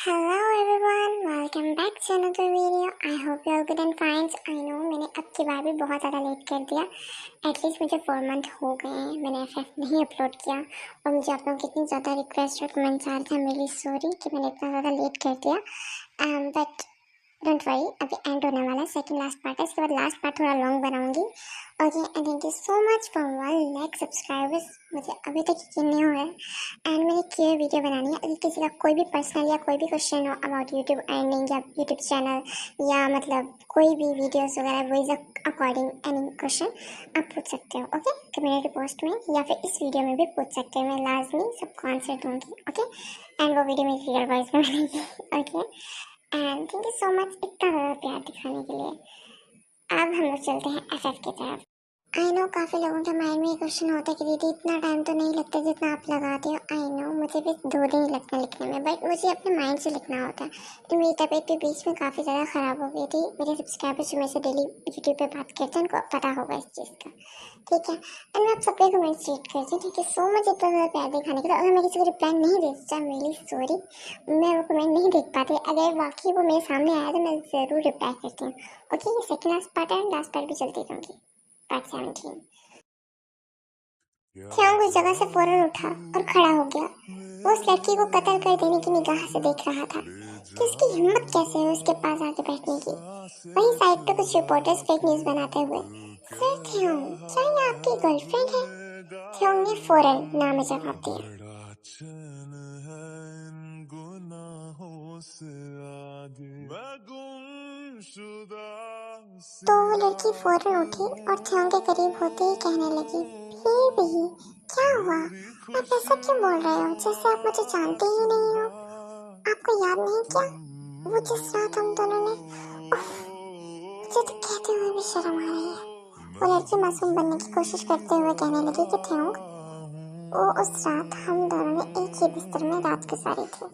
Hello everyone, welcome back to another video. I hope you are good and fine. I know मैंने अब की बार भी बहुत ज़्यादा लेट कर दिया. एटलीस्ट मुझे 4 मंथ हो गए हैं मैंने FF नहीं अपलोड किया और मुझे आप लोगों की इतनी ज़्यादा रिक्वेस्ट और कमेंट्स आ रहे थे. मेरी सॉरी कि मैंने इतना ज़्यादा लेट कर दिया. बट डोंट वरी, अभी एंड होने वाला है. सेकंड लास्ट पार्ट है, इसके बाद लास्ट पार्ट थोड़ा लॉन्ग बनाऊंगी. Okay, and thank you so much for 1 lakh subscribers. मुझे अभी तक यकीन नहीं हो रहा है एंड मैंने क्लियर वीडियो बनानी है. अगर किसी का कोई भी पर्सनल या कोई भी क्वेश्चन हो अबाउट यूट्यूब अर्निंग या यूट्यूब चैनल या मतलब कोई भी वीडियोस वगैरह वॉइस अकॉर्डिंग एनी क्वेश्चन आप पूछ सकते हो. ओके, कम्युनिटी पोस्ट में या फिर इस वीडियो में भी पूछ सकते हो. मैं लाजमी सबको आंसर दूँगी. ओके, एंड वो वीडियो मेरी रियल वॉइस में बनेगी. Okay, and thank you so much इतना ज़्यादा प्यार दिखाने के लिए. अब हम लोग चलते हैं FF की तरफ. आई नो काफ़ी लोगों के माइंड में ये क्वेश्चन होता है कि दीदी इतना टाइम तो नहीं लगता जितना आप लगाते हो. आई नो मुझे भी 2 दिन ही लगता है लिखने में, बट मुझे अपने माइंड से लिखना होता है. तो मेरी तबीयत भी बीच में काफ़ी ज़्यादा ख़राब हो गई थी. मेरे सब्सक्राइबर्स जो मेरे से डेली यूट्यूब पे बात करते हैं उनको पता होगा इस चीज़ का. ठीक है, एंड मैं आप सबके कमेंट्स रीड करती हूँ. ठीक है, सो मच इतना ज़्यादा प्यार दिखाने के लिए. अगर मैं किसी को रिप्लाई नहीं देता, मेरी सॉरी, मैं वो कमेंट नहीं देख पाती. अगर वाकई वो मेरे सामने आया तो मैं ज़रूर रिप्लाई करती हूँ. ओके, ये सेकेंड लास्ट पार्ट है, लास्ट पार्ट भी चलती रहूँगी. पार्ट 17. थ्योंग उस जगह से फौरन उठा और खड़ा हो गया. वो उस लड़की को कत्ल कर देने की निगाह से देख रहा था कि उसकी हिम्मत कैसे है उसके पास आके बैठने की. वहीं साइड पे कुछ रिपोर्टर्स फेक न्यूज बनाते हुए, सर थ्योंग, क्या ये आपकी गर्लफ्रेंड है? थ्योंग ने फौरन ना में जवाब दिया. तो वो लड़की फौरन उठी और थ्योंग के करीब होते ही कहने लगी, फिर भी क्या हुआ? आप ऐसा क्यों बोल रहे हो जैसे आप मुझे जानते ही नहीं हो? आपको याद नहीं क्या वो जिस रात हम दोनों ने... मुझे तो कहते हुए भी शर्म आ रही है. वो लड़की मासूम बनने की कोशिश करते हुए कहने लगी कि थ्योंग, वो उस रात हम दोनों ने एक ही बिस्तर में रात गुजारी थी.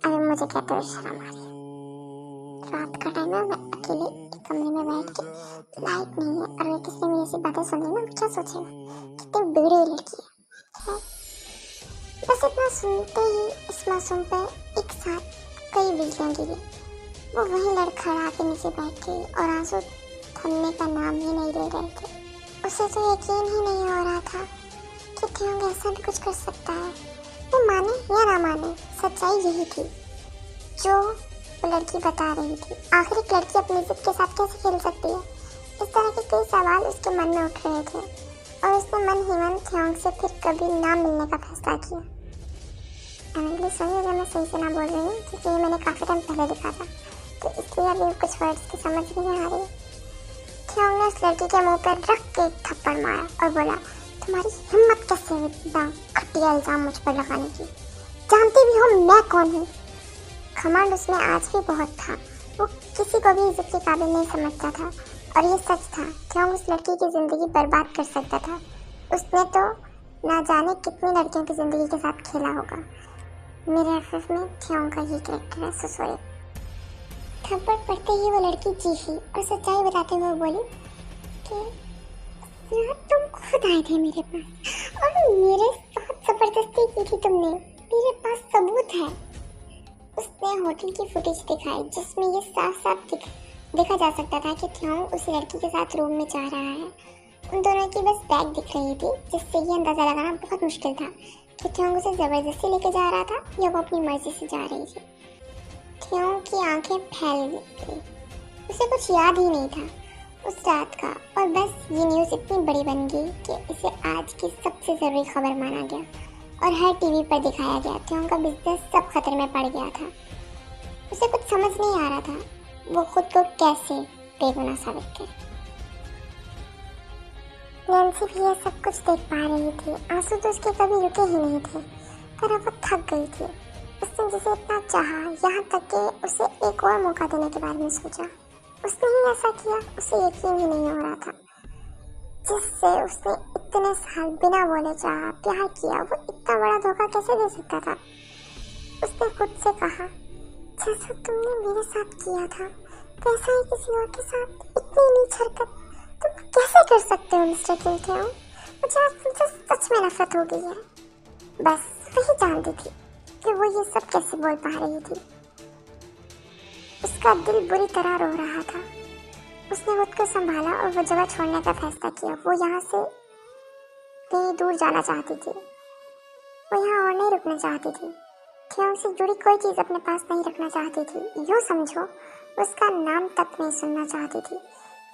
अभी मुझे कहते हुए शर्म आ रही है. रात का टाइम है, मैं अकेले एक कमरे में बैठ के, लाइट नहीं है, और अगर किसी ने मेरी ऐसी बातें सुनी ना क्या सोचेगा, कितनी बिगड़ी लड़की है. बस इतना सुनते ही इस मासूम पर एक साथ कई बिजलियां गिरी. वो वहीं लड़खड़ा के नीचे बैठ गई और आंसू थमने का नाम ही नहीं ले रहे थे. उसे तो यकीन ही नहीं हो रहा था कि थ्योंग ऐसा भी कुछ कर सकता है. वो माने या ना माने, सच्चाई यही थी जो वो लड़की बता रही थी. आखिर एक लड़की अपनी जिद के साथ कैसे खेल सकती है? इस तरह के कई सवाल उसके मन में उठ रहे थे और उसने मन ही मन थ्योंग से फिर कभी ना मिलने का फैसला किया. अगली सही अगर मैं सही से ना बोल रही हूँ क्योंकि ये मैंने काफ़ी टाइम पहले लिखा था, तो इसलिए अभी कुछ वर्ड्स की समझ नहीं आ रही. थ्योंग ने उस लड़की के मुंह पर रख के एक थप्पड़ मारा और बोला, तुम्हारी हिम्मत कैसे हुई इतना घटिया इल्जाम मुझ पर लगाने की? जानती भी हो मैं कौन हूँ? घमंड उसमें आज भी बहुत था. वो किसी को भी इज्जत के काबिल नहीं समझता था और ये सच था. थ्योंग उस लड़की की जिंदगी बर्बाद कर सकता था. उसने तो ना जाने कितनी लड़कियों की जिंदगी के साथ खेला होगा. मेरे FF में थ्योंग का ये कैरेक्टर है. सुसोए थप्पड़ पड़ते ही वो लड़की चीखी और सच्चाई बताते हुए बोली कि यार तुम खुद आए थे मेरे पास और मेरे साथ जबरदस्ती की थी तुमने. मेरे पास सबूत है. उसने होटल की फुटेज दिखाई जिसमें ये साफ साफ देखा जा सकता था कि थ्योंग उस लड़की के साथ रूम में जा रहा है. उन दोनों की बस बैग दिख रही थी जिससे ये अंदाज़ा लगाना बहुत मुश्किल था कि थ्योंग उसे ज़बरदस्ती लेके जा रहा था या वो अपनी मर्जी से जा रही थी. थ्योंग की आंखें फैल गई. उसे कुछ याद ही नहीं था उस रात का और बस ये न्यूज़ इतनी बड़ी बन गई कि इसे आज की सबसे ज़रूरी खबर माना गया और हर टीवी पर दिखाया गया. थ्योंग का बिजनेस सब खतरे में पड़ गया था. उसे कुछ समझ नहीं आ रहा था वो खुद को कैसे बेगुनाह साबित करे. नैन्सी भी यह सब कुछ देख पा रही थी. आंसू तो उसके कभी रुके ही नहीं थे पर अब वो थक गई थी. उसने जिसे इतना चाहा, यहाँ तक कि उसे एक और मौका देने के बारे में सोचा. उसने ही ऐसा किया. उसे यकीन ही नहीं हो रहा था जिससे उसने इतने साल बिना बोले चाहा, प्यार किया, वो इतना बड़ा धोखा कैसे दे सकता था. उसने खुद से कहा, जैसा तुमने मेरे साथ किया था वैसा ही किसी और के साथ इतनी नीच हरकत तुम कैसे कर सकते हो मिस्टर थ्योंग? मुझे आज तुमसे सच में नफरत हो गई है. बस वही जानती थी कि वो ये सब कैसे बोल पा रही थी। उसका दिल बुरी तरह रो रहा था। उसने खुद को संभाला और वो जगह छोड़ने का फैसला किया। वो यहाँ से कहीं दूर जाना चाहती थी। वो यहाँ और नहीं रुकना चाहती थी। थियोंग से जुड़ी कोई चीज़ अपने पास नहीं रखना चाहती थी। यूँ समझो, उसका नाम तक नहीं सुनना चाहती थी।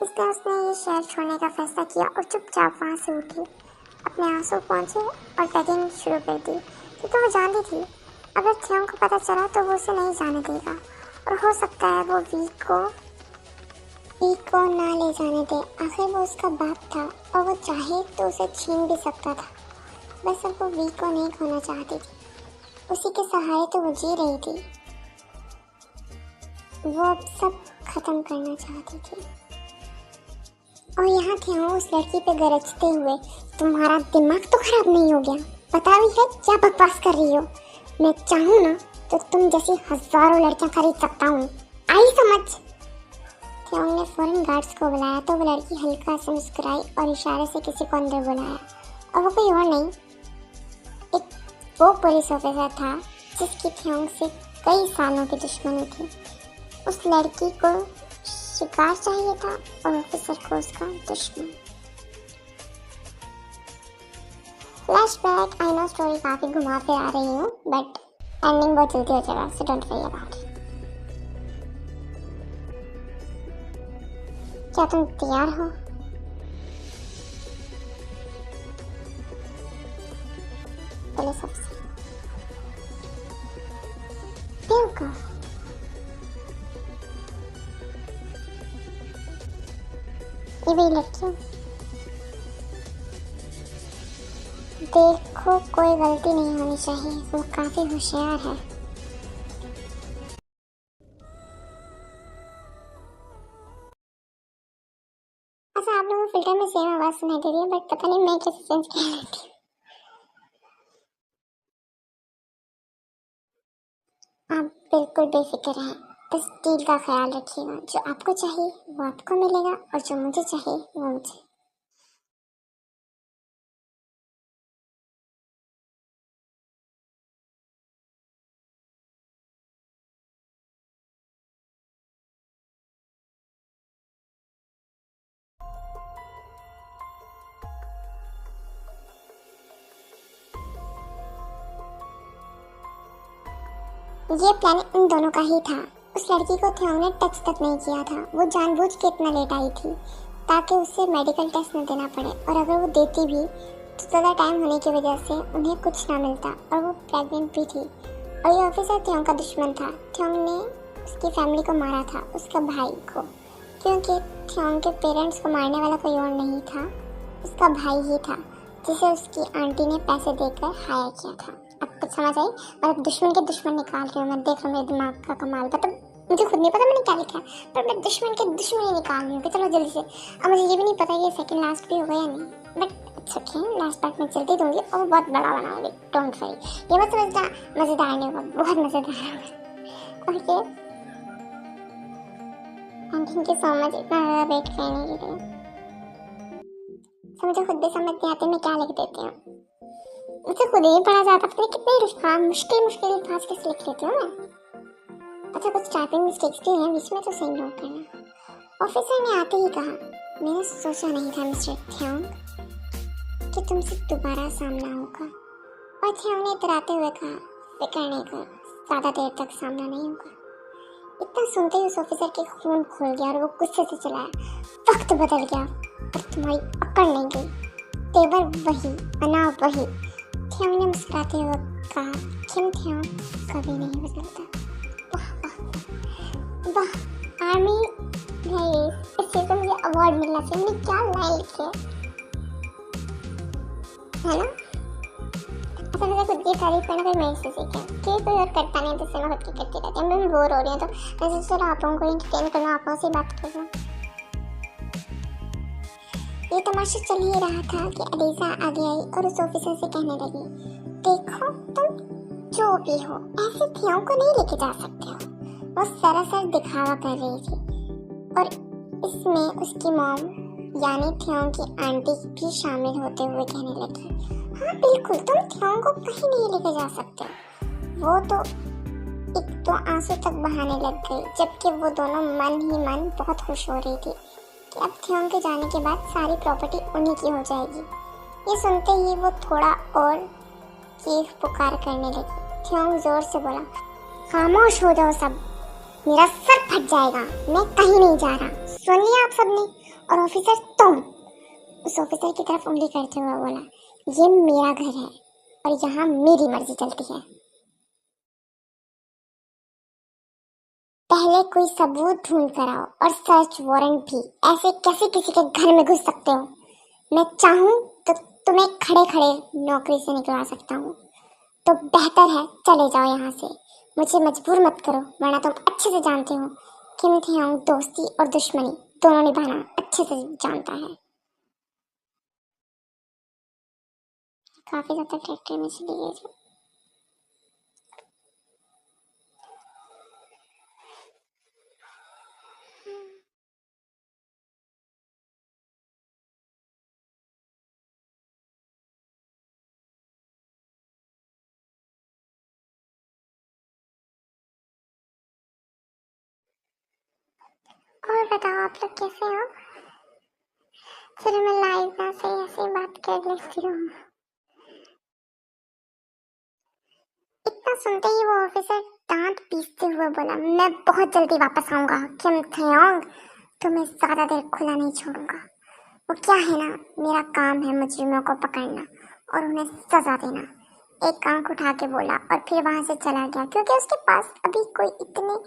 इसलिए उसने ये शहर छोड़ने का फैसला किया और चुपचाप वहाँ से उठी, अपने आंसू पहुँचे और पैकिंग शुरू कर दी, क्योंकि वो जानती थी अगर थियोंग को पता चला तो वो उसे नहीं जाने देगा और हो सकता है वो वी को ना ले जाने दे। आखिर वो उसका बाप था और वो चाहे तो उसे छीन भी सकता था। बस अब वो वी को नहीं खोना चाहती थी। उसी के सहारे तो वो जी रही थी। वो अब सब खत्म करना चाहती थी। और यहाँ थियोंग उस लड़की पे गरजते हुए, तुम्हारा दिमाग तो खराब नहीं हो गया? पता भी है क्या बकवास कर रही हो? मैं चाहूँ ना तो तुम जैसी हजारों लड़कियां खरीद सकता हूँ, आई समझ? थियोंग ने फौरन गार्ड्स को बुलाया तो वो लड़की हल्का से मुस्कुराई और इशारे से किसी को अंदर बुलाया। और वो कोई और नहीं, एक वो पुलिस ऑफिसर था जिसकी थियोंग से कई सालों की दुश्मनी थी। उस लड़की को शिकार चाहिए था और ऑफिसर को उसका दुश्मन। फ्लैशबैक, आई नो स्टोरी काफी घुमा फिर आ रही हूँ, बट एंडिंग बहुत जल्दी हो जाएगा, so don't worry about it. क्या तुम तैयार हो? पुलिस ऑफिसर, बिल्कुल। ये वही लड़की, देखो कोई गलती नहीं होनी चाहिए, वो काफी होशियार है। अच्छा, आप लोगों को फिल्टर में सेम आवाज सुनाई दे रही है, बट पता नहीं मैं कैसे चेंज कर लेती हूँ। आप बिल्कुल बेफिक्र हैं, बस डील का ख्याल रखिएगा। जो आपको चाहिए वो आपको मिलेगा और जो मुझे चाहिए वो मुझे। ये प्लान इन दोनों का ही था। उस लड़की को थियोंग ने टच तक नहीं किया था। वो जानबूझ के इतना लेट आई थी ताकि उसे मेडिकल टेस्ट न देना पड़े, और अगर वो देती भी तो ज़्यादा टाइम होने की वजह से उन्हें कुछ ना मिलता, और वो प्रेग्नेंट भी थी। और ये ऑफिसर थियोंग का दुश्मन था। थियोंग ने उसकी फैमिली को मारा था, उसका भाई को, क्योंकि थियोंग के पेरेंट्स को मारने वाला कोई और नहीं था, उसका भाई ही था, जिसे उसकी आंटी ने पैसे देकर हायर किया था। अब कुछ समझ आई? मतलब दुश्मन के दुश्मन निकाल रही हूँ मैं, देख रहा मेरे दिमाग का कमाल। मतलब मुझे खुद नहीं पता मैंने क्या लिखा है, पर मैं दुश्मन के दुश्मन ही निकाल रही हूँ कि चलो जल्दी से। अब मुझे ये भी नहीं पता ये सेकंड लास्ट भी होगा या नहीं, but it's okay, last part में जल्दी दूंगी और बहुत बड़ा बनाऊंगी, डोंट वरी। ये मत समझना मज़ेदार नहीं होगा, बहुत मज़ेदार होगा। Okay, thank you so much इतना ज़्यादा वेट करने के लिए। मुझे खुद भी समझ नहीं आती मैं क्या लिख देती हूँ, मुझे खुद ही पढ़ा जाता, पता नहीं कितने मुश्किल अल्फाज कैसे लिख लेती हूँ मैं। अच्छा, कुछ टाइपिंग मिस्टेक्स भी हैं बीच में, तो सही नोट करना। ऑफिसर ने आते ही कहा, मैंने सोचा नहीं था मिस्टर थियोंग कि तुमसे दोबारा सामना होगा। और थियोंग ने इतराते हुए कहा, फिक्र नहीं करो, ज़्यादा देर तक सामना नहीं होगा। इतना सुनते ही उस ऑफिसर के खून खोल गया और वो गुस्से से चलाया। वक्त बदल गया और तुम्हारी अकड़ नहीं गई, तेवर वही, अना वही। थियोंग ने मुस्कुराते हुए कहा, किम थियोंग कभी नहीं बदलता। वाह, आर्मी भाई, इस चीज़ को मुझे अवार्ड मिलना चाहिए। मैंने क्या लाइन लिखी है ना? अच्छा, मुझे खुद की तारीफ करना फिर मैं इससे सीखा, कि कोई और करता नहीं तो इससे मैं खुद की करती रहती हूँ। मैं बोर हो रही हूँ तो मैं चलो आप लोगों को इंटरटेन करना, आप लोगों से बात कर रहा हूँ। ये तमाशा चल ही रहा था कि अलीजा आगे आई और उस ऑफिसर से कहने लगी, देखो तुम जो भी हो ऐसे थियोंग को नहीं लेके जा सकते हो। वो सरासर दिखावा कर रही थी और इसमें उसकी मॉम यानी थियोंग की आंटी भी शामिल होते हुए कहने लगी, हाँ बिल्कुल, तुम थियोंग को कहीं नहीं लेके जा सकते। वो तो एक तो आंसू तक बहाने लग गई, जबकि वो दोनों मन ही मन बहुत खुश हो रही थी कि अब थियोंग के जाने के बाद सारी प्रॉपर्टी उन्हीं की हो जाएगी। ये सुनते ही वो थोड़ा और चीख पुकार करने लगी। थियोंग जोर से बोला, खामोश हो जाओ सब, मेरा सर फट जाएगा, मैं कहीं नहीं जा रहा। सुन लिया आप सबने? और ऑफिसर तुम, उस ऑफिसर की तरफ उंगली करते हुए बोला, ये मेरा घर है और यहाँ मेरी मर्जी चलती है। पहले कोई सबूत ढूंढ कर आओ और सर्च वारंट भी। ऐसे कैसे किसी के घर में घुस सकते हो? मैं चाहूँ तो तुम्हें खड़े खड़े नौकरी से निकलवा सकता हूँ। तो बेहतर है चले जाओ यहाँ से, मुझे मजबूर मत करो, वरना तुम अच्छे से जानते हो किम थियोंग दोस्ती और दुश्मनी दोनों निभाना अच्छे से जानता है। काफी ज्यादा ट्रैक्टर में चली गई। और बताओ आप लोग कैसे हो? चलो मैं लाइव में से ऐसे बात कर लेती हूँ। इतना सुनते ही वो ऑफिसर दांत पीसते हुए बोला, मैं बहुत जल्दी वापस आऊंगा किम थियोंग, तुम्हें ज्यादा देर खुला नहीं छोड़ूंगा। वो क्या है ना, मेरा काम है मुजरिमों को पकड़ना और उन्हें सजा देना। एक आंख उठा के बोला और फिर वहां से चला गया, क्योंकि उसके पास अभी कोई इतने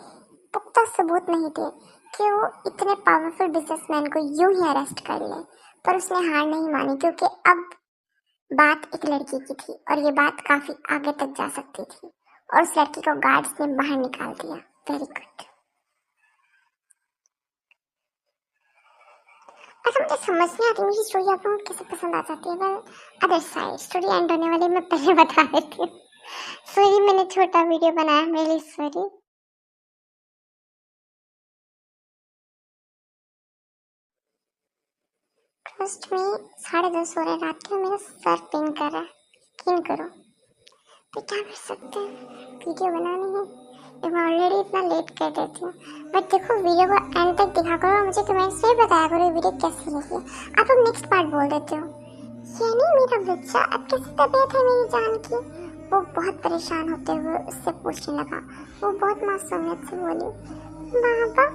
पुख्ता सबूत नहीं थे कि वो इतने पावरफुल बिजनेसमैन को यूं ही अरेस्ट कर ले। पर उसने हार नहीं मानी, क्योंकि अब बात एक लड़की की थी और ये बात काफी आगे तक जा सकती थी, और उस लड़की को गार्ड्स ने बाहर निकाल दिया। Very good. और मुझे समझ नहीं आती मेरी स्टोरी आप लोगों को कैसे पसंद आ जाती है। Well other side story and होने वाली मैं पहले बता देती हूँ। सॉरी मैंने छोटा वीडियो बनाया, मेरे लिए सॉरी। ट्रस्ट में 10:30 हो रहे रात के, मेरा सर पेन कर रहा है। यकीन करो तो क्या कर सकते हैं, वीडियो बनानी है। मैं ऑलरेडी इतना लेट कर देती हूँ, बट देखो वीडियो को एंड तक दिखा करो, मुझे कमेंट्स में बताया करो वीडियो कैसी लगी। आप लोग नेक्स्ट पार्ट बोल देते हो, यानी मेरा बच्चा अब कैसी तबीयत है मेरी जान की? वो बहुत परेशान होते हुए उससे पूछने लगा। वो बहुत मासूमियत से बोली, बाबा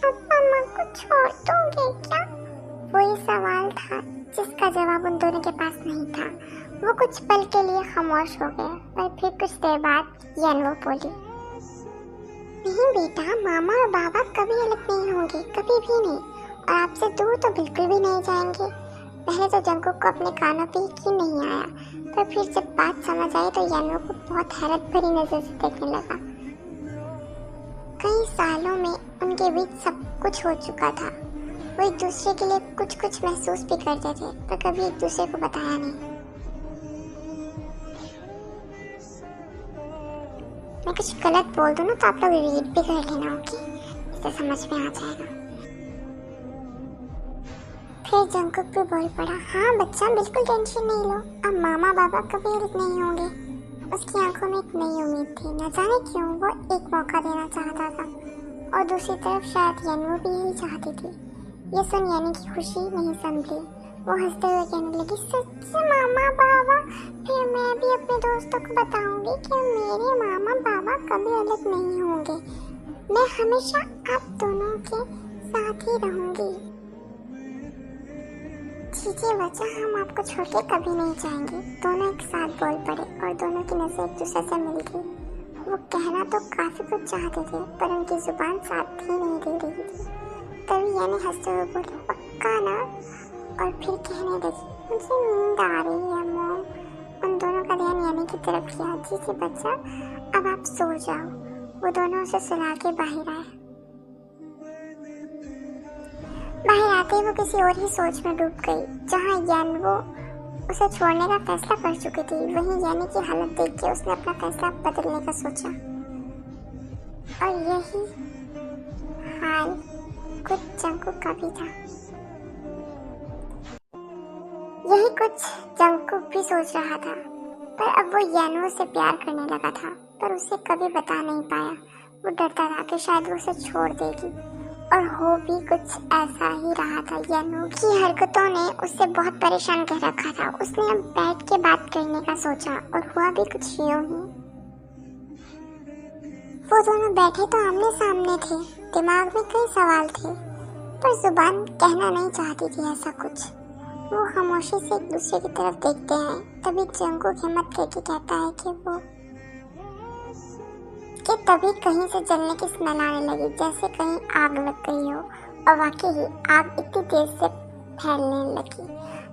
अब मम्मा को छोड़ दोगे क्या? वही सवाल था जिसका जवाब उन दोनों के पास नहीं था। वो कुछ पल के लिए खामोश हो गए, पर फिर कुछ देर बाद यानवो बोली, नहीं बेटा, मामा और बाबा कभी अलग नहीं होंगे, कभी भी नहीं, और आपसे दूर तो बिल्कुल भी नहीं जाएंगे। पहले तो जंगकुक को अपने कानों पे यकीन नहीं आया, पर फिर जब बात समझ आई तो यानवो को बहुत हैरत भरी नजर से देखने लगा। कई सालों में उनके बीच सब कुछ हो चुका था। वो एक दूसरे के लिए कुछ कुछ महसूस भी करते थे, पर कभी एक दूसरे को बताया नहीं। मैं कुछ गलत बोल दूँ ना तो आप लोग रीड भी कर लेना, ओके? इससे समझ में आ जाएगा। फिर जंगकुक भी बोल पड़ा, हाँ बच्चा बिल्कुल टेंशन नहीं लो, अब मामा बाबा कभी अलग नहीं होंगे। उसकी आंखों में एक नई उम्मीद थी, न जाने क्यों वो एक मौका देना चाहता था, और दूसरी तरफ शायद यानवो भी यही चाहती थी। ये सुन यानी की खुशी नहीं संभली। वो हंसते हुए कहने लगी, सच मामा बाबा, फिर मैं भी अपने दोस्तों को बताऊंगी कि मेरे मामा बाबा कभी अलग नहीं होंगे। मैं हमेशा आप दोनों के साथ ही रहूंगी। जी बच्चा, हम आपको छोड़ के कभी नहीं जाएंगे। दोनों एक साथ बोल पड़े और दोनों की नजर एक दूसरे से मिल गई। वो कहना तो काफी कुछ चाहते थे, पर उनकी जुबान साथ ही नहीं दे रही थी। तभी यानी हंसते हुए बोली, पक्का ना? और फिर कहने लगी, मुझे नींद आ रही है मॉम। उन दोनों का ध्यान यानी की तरफ किया। जी बच्चा, अब आप सो जाओ। वो दोनों उसे सुला के बाहर आए। बाहर आते ही वो किसी और ही सोच में डूब गई। जहाँ यानवो उसे छोड़ने का फैसला कर चुकी थी, वहीं यानी की हालत देख के उसने अपना फैसला बदलने का सोचा। और यही हाल कुछ जंगकुक का भी था। यही कुछ जंगकुक भी सोच रहा था, पर अब वो यानवो से प्यार करने लगा था। पर उसे कभी बता नहीं पाया। वो डरता था कि शायद वो उसे छोड़ देगी, और हो भी कुछ ऐसा ही रहा था। यनु की हरकतों ने उसे बहुत परेशान कर रखा था। उसने अब बैठ के बात करने का सोचा और हुआ भी कुछ यूं ही। वो दोनों बैठे तो आमने सामने थे। दिमाग में कई सवाल थे, पर जुबान कहना नहीं चाहती थी ऐसा कुछ। वो खामोशी से एक दूसरे की तरफ देखते हैं। तभी जंगकुक हिम्मत करके कहता है कि तभी कहीं से जलने की स्मेल आने लगी, जैसे कहीं आग लग गई हो। और वाकई ही आग इतनी तेज से फैलने लगी।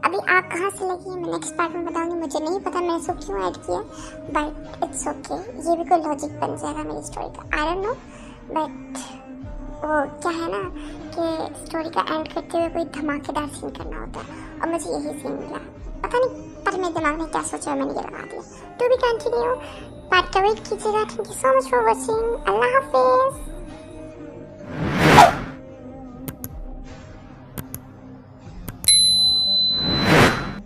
अभी आग कहाँ से लगी मैं नेक्स्ट पार्ट में बताऊंगी। मुझे नहीं पता मैंने इसको क्यों ऐड किया, बट इट्स ओके। ये भी कोई लॉजिक बन जाएगा मेरी स्टोरी का, आई डोंट नो। बट वो क्या है ना कि स्टोरी का एंड करते हुए कोई धमाकेदार सीन करना होता है, और मुझे यही सीन मिला। पता नहीं पर मेरे दिमाग में क्या सोचा मैंने ये लगा दिया। टू बी कंटिन्यू, पार्ट का वेट कीजिएगा। Thank you so much for watching. अल्लाह हाफिज़।